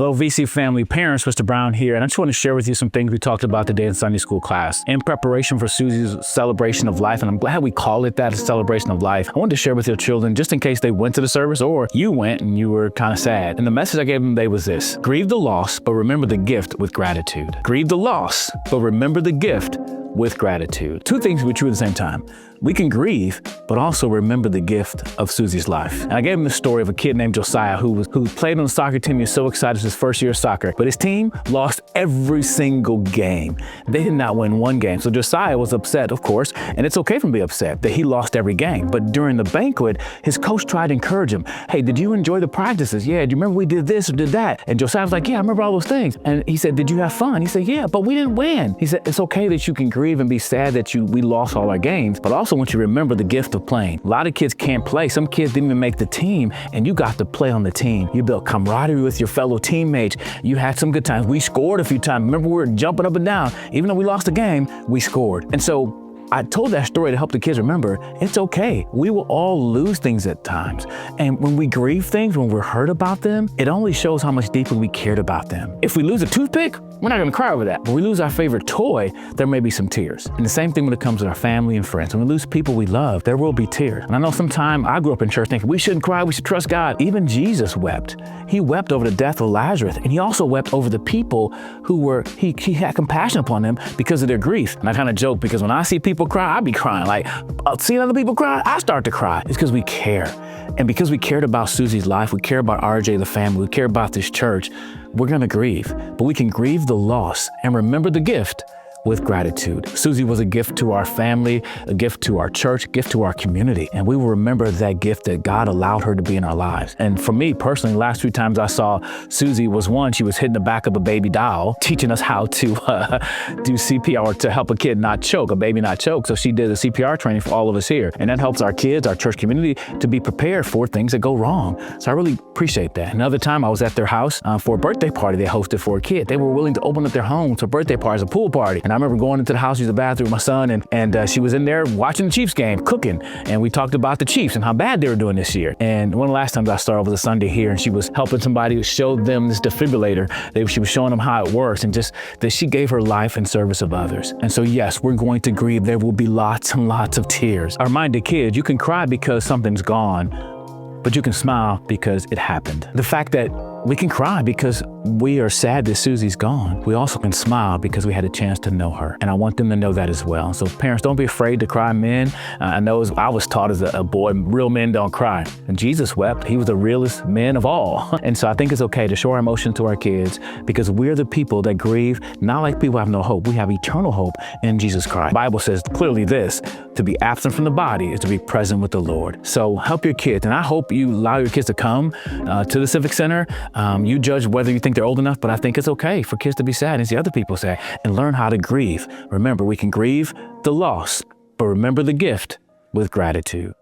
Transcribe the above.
Hello, VC family, parents, Mr. Brown here, and I just want to share with you some things we talked about today in Sunday school class. In preparation for Susie's celebration of life, and I'm glad we call it that, a celebration of life, I wanted to share with your children, just in case they went to the service or you went and you were kind of sad. And the message I gave them today was this: grieve the loss, but remember the gift with gratitude. Grieve the loss, but remember the gift with gratitude. Two things can be true at the same time. We can grieve, but also remember the gift of Susie's life. And I gave him the story of a kid named Josiah who played on the soccer team. He was so excited. It was his first year of soccer, but his team lost every single game. They did not win one game. So Josiah was upset, of course, and it's okay for him to be upset that he lost every game. But during the banquet, his coach tried to encourage him. Hey, did you enjoy the practices? Yeah, do you remember we did this or did that? And Josiah was like, yeah, I remember all those things. And he said, did you have fun? He said, yeah, but we didn't win. He said, it's okay that you can grieve and be sad that we lost all our games, but also want you to remember the gift of playing. A lot of kids can't play. Some kids didn't even make the team, and you got to play on the team. You built camaraderie with your fellow teammates. You had some good times. We scored a few times. Remember, we were jumping up and down. Even though we lost the game, we scored. And so I told that story to help the kids remember it's okay. We will all lose things at times. And when we grieve things, when we're hurt about them, it only shows how much deeply we cared about them. If we lose a toothpick, we're not gonna cry over that. When we lose our favorite toy, there may be some tears. And the same thing when it comes to our family and friends. When we lose people we love, there will be tears. And I know sometimes I grew up in church thinking we shouldn't cry, we should trust God. Even Jesus wept. He wept over the death of Lazarus, and he also wept over the people who he had compassion upon them because of their grief. And I kind of joke because when I see people cry, I be crying. Like, seeing other people cry, I start to cry. It's because we care. And because we cared about Susie's life, we care about RJ, the family, we care about this church, we're gonna grieve. But we can grieve the loss and remember the gift with gratitude. Susie was a gift to our family, a gift to our church, a gift to our community. And we will remember that gift that God allowed her to be in our lives. And for me personally, last few times I saw Susie was one, she was hitting the back of a baby doll, teaching us how to do CPR to help a kid not choke, a baby not choke. So she did the CPR training for all of us here. And that helps our kids, our church community, to be prepared for things that go wrong. So I really appreciate that. Another time I was at their house for a birthday party they hosted for a kid. They were willing to open up their home to birthday parties, a pool party. And I remember going into the house, use the bathroom with my son, and she was in there watching the Chiefs game, cooking. And we talked about the Chiefs and how bad they were doing this year. And one of the last times I saw her was a Sunday here, and she was helping somebody who showed them this defibrillator. She was showing them how it works, and just that she gave her life in service of others. And so yes, we're going to grieve. There will be lots and lots of tears. I remind the kids, you can cry because something's gone, but you can smile because it happened. The fact that we can cry because we are sad that Susie's gone. We also can smile because we had a chance to know her. And I want them to know that as well. So parents, don't be afraid to cry. Men, I know I was taught as a boy, real men don't cry. And Jesus wept. He was the realest man of all. And so I think it's okay to show our emotion to our kids because we're the people that grieve, not like people have no hope. We have eternal hope in Jesus Christ. The Bible says clearly this: to be absent from the body is to be present with the Lord. So help your kids. And I hope you allow your kids to come to the Civic Center. You judge whether you think they're old enough, but I think it's okay for kids to be sad and see other people sad and learn how to grieve. Remember, we can grieve the loss, but remember the gift with gratitude.